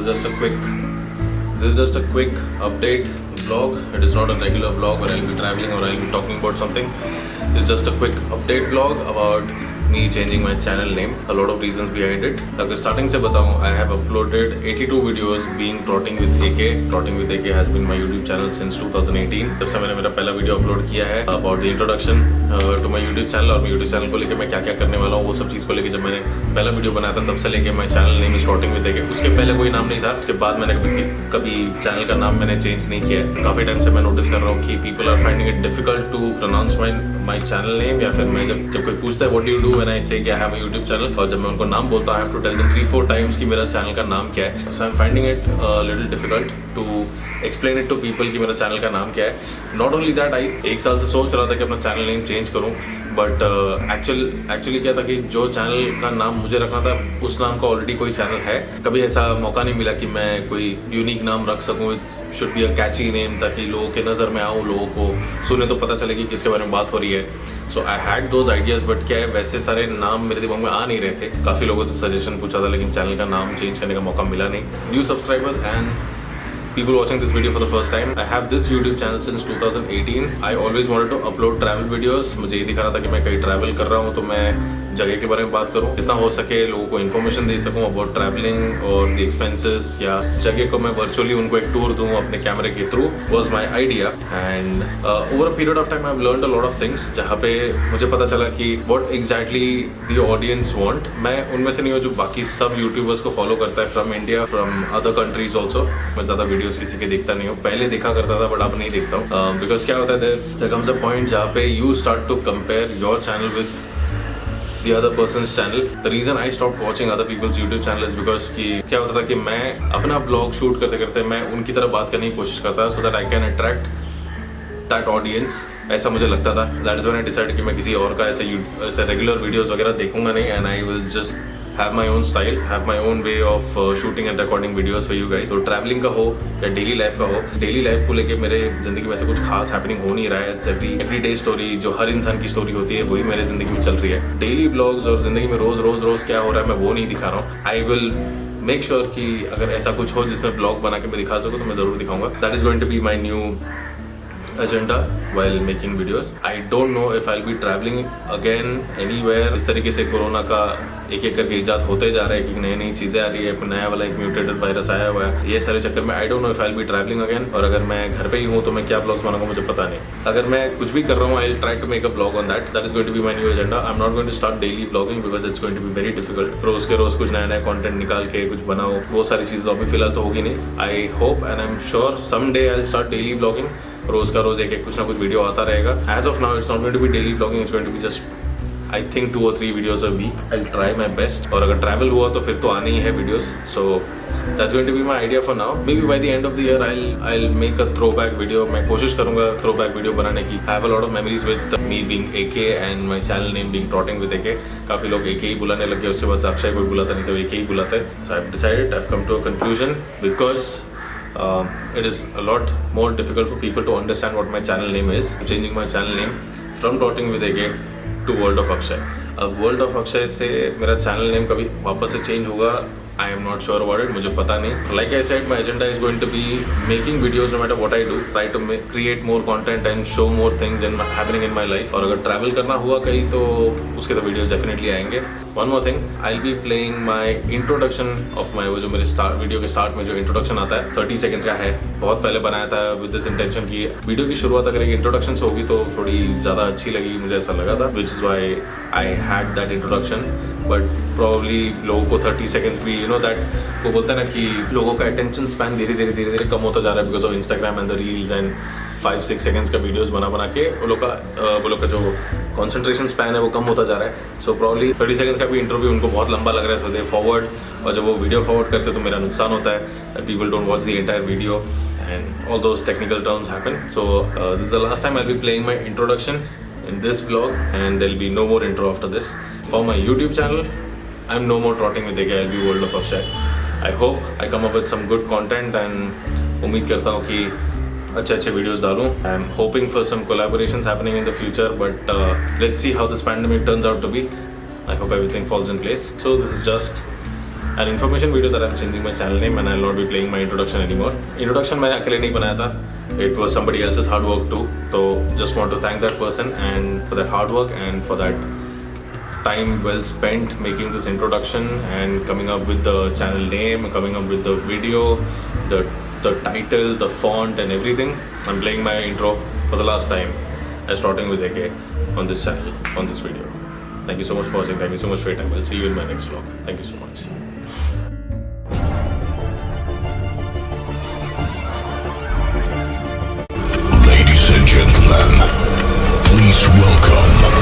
This is just a quick update vlog. It is not a regular vlog where I'll be traveling or I'll be talking about something. It's just a quick update vlog about me changing my channel name. A lot of reasons behind it. अगर starting से बताऊँ, I have uploaded 82 videos being Trotting with AK. Trotting with AK has been my YouTube channel since 2018. जब से मैंने मेरा पहला video upload किया है about the introduction to my YouTube channel और मैं YouTube channel को लेके मैं क्या क्या करने वाला हूँ वो सब चीज़ को लेके जब मैंने पहला वीडियो बनाया था तब से लेके my channel name is Trotting with AK. उसके पहले कोई नाम नहीं था. उसके बाद मैंने कभी चैनल का नाम मैंने चेंज नहीं किया है. काफ़ी टाइम से मैं नोटिस कर रहा हूँ कि people are finding it difficult to pronounce my channel name या फिर मैं जब कोई पूछता है what do you do when I say कि I have a YouTube channel और जब मैं उनको नाम बोलता हूँ I have to tell them 3-4 times कि मेरा चैनल का नाम क्या है. So I'm finding it a little difficult to explain it to people कि मेरा चैनल का नाम क्या है. Not only that, एक साल से सोच रहा था कि अपना चैनल नेम चेंज करूँ बट एक्चुअली क्या था कि जो चैनल का नाम मुझे रखना था उस नाम का ऑलरेडी कोई चैनल है. कभी ऐसा मौका नहीं मिला कि मैं कोई यूनिक नाम रख सकूँ. It should be a catchy name ताकि लोगों के नज़र में आऊँ, लोगों को सुने तो पता चले कि किसके बारे में बात हो रही है. So I had those ideas but क्या है वैसे सारे नाम मेरे दिमाग में आ नहीं रहे थे. काफ़ी लोगों से सजेशन पूछा था लेकिन चैनल का नाम चेंज करने का मौका मिला नहीं. New subscribers and people watching this video for the first time. I have this YouTube channel since 2018. I always wanted to upload travel videos. मुझे ये दिखा रहा था कि मैं कहीं ट्रैवल कर रहा हूँ तो मैं जगह के बारे में बात करूँ, जितना हो सके लोगों को इन्फॉर्मेशन दे सकूँ अबाउट ट्रैवलिंग और द एक्सपेंसेस या जगह को मैं वर्चुअली उनको एक टूर दूँ अपने कैमरे के through. Was my idea and over a period of time I have learned a lot of things जहाँ पे मुझे पता चला कि what exactly the audience want. मैं उनमें से नहीं हूँ जो बाकी सब यूट्यूबर्स को फॉलो करता है from India, from other countries also. मैं ज़्यादा वीडियोस किसी के देखता नहीं हूँ. पहले देखा करता था बट अब नहीं देखता हूँ बिकॉज क्या होता है देयर कम्स अ पॉइंट जहाँ पे you start to compare your channel with the other person's channel. The reason I stopped watching other people's YouTube channel is because कि क्या होता था कि मैं अपना vlog shoot करते करते मैं उनकी तरह बात करने की कोशिश करता so that I can attract that audience. ऐसा मुझे लगता था. That is when I decided कि मैं किसी और का ऐसे regular videos वगैरह देखूंगा नहीं and I will just have my own style, have my own way of shooting and recording videos for you guys. So traveling का हो या daily life का हो, daily life को लेके मेरे जिंदगी में से कुछ खास happening हो नहीं रहा है. It's everyday story जो हर इंसान की स्टोरी होती है वही मेरे जिंदगी में चल रही है. Daily vlogs और जिंदगी में रोज क्या हो रहा है मैं वो नहीं दिखा रहा हूँ. I will make sure कि अगर ऐसा कुछ हो जिसमें ब्लॉग बना के मैं दिखा सकूँ तो मैं ज़रूर दिखाऊंगा. That is going to be my new agenda while making videos. I don't know if I'll be traveling again anywhere. इस तरीके से कोरोना का एक करके इजाद होते जा रहा है कि नई चीज़ें आ रही है, नया वाला एक म्यूटेटेड वायरस आया हुआ है. ये सारे चक्कर में I don't know if I'll be traveling again. और अगर मैं घर पे ही हूँ तो मैं क्या ब्लॉग्स बनाऊंगा मुझे पता नहीं. अगर मैं कुछ भी कर रहा हूँ I'll try to make a vlog on that. That is going to be my new agenda. I'm not going to start daily vlogging because it's going to be very difficult. रोज के रोज कुछ नया कंटेंट निकाल के कुछ बनाओ वो सारी चीज़ें अभी फिलहाल तो होगी नहीं. I hope and I'm sure someday I'll start daily vlogging. रोज का रोज एक कुछ ना कुछ वीडियो आता रहेगा. As of now it's not going to be daily vlogging. It's going to be just I think 2 or 3 videos a week. I'll try my best. और अगर travel हुआ तो फिर तो आने ही है videos. So that's going to be my idea for now. Maybe by the end of the year I'll make a throwback video. मैं कोशिश करूँगा throwback video बनाने की. I have a lot of memories with me being AK and my channel name being Trotting with AK. काफ़ी लोग AK ही बुलाने लगे. उसके बाद से अक्षय कोई बुलाता नहीं, सब AK ही बुलाते हैं. So I've decided, I've come to a conclusion because it is a lot more difficult for people to understand what my channel name is. I'm changing my channel name from Trotting with AK to World of Akshay. अब World of Akshay से मेरा channel name कभी वापस से change होगा I am not sure about it. मुझे पता नहीं. Like I said, my agenda is going to be making videos no matter what I do. Try to create more content and show more things happening in my life. और अगर travel करना हुआ कहीं तो उसके तो videos definitely आएंगे. One more thing, I'll be playing my introduction of my वो जो मेरे वीडियो के स्टार्ट में जो इंट्रोडक्शन आता है 30 seconds का है. बहुत पहले बनाया था with this intention कि वीडियो की शुरुआत अगर एक इंट्रोडक्शन से होगी तो थोड़ी ज़्यादा अच्छी लगी, मुझे ऐसा लगा था. Which is why I had that introduction. But probably लोगों को 30 seconds भी you know that वो बोलते हैं ना कि लोगों का attention span धीरे धीरे कम होता जा रहा है because of Instagram and the reels and 5-6 seconds का वीडियोस बना के वो लोग का जो concentration span है वो कम होता जा रहा है. So probably 30 seconds का भी इंटरव्यू उनको बहुत लंबा लग रहा है. So they forward और जब वो वीडियो फॉरवर्ड करते तो मेरा नुकसान होता है that people don't watch the entire video and all those technical terms happen. So this is the last time I'll be playing my introduction in this vlog and there'll be no more intro after this. For my YouTube channel, I'm no more Trotting with AK. I'll be World of Akshay. I hope I come up with some good content and उम्मीद करता हूँ कि अच्छे videos डालूँ. I'm hoping for some collaborations happening in the future, but let's see how this pandemic turns out to be. I hope everything falls in place. So this is just an information video that I'm changing my channel name and I'll not be playing my introduction anymore. Introduction मैंने अकेले नहीं बनाया था. It was somebody else's hard work too. So just want to thank that person and for that hard work and for that time well spent making this introduction and coming up with the channel name, coming up with the video, the title, the font and everything. I'm playing my intro for the last time as starting with AK on this channel, on this video. Thank you so much for watching. Thank you so much for your time. I'll see you in my next vlog. Thank you so much. Ladies and gentlemen, please welcome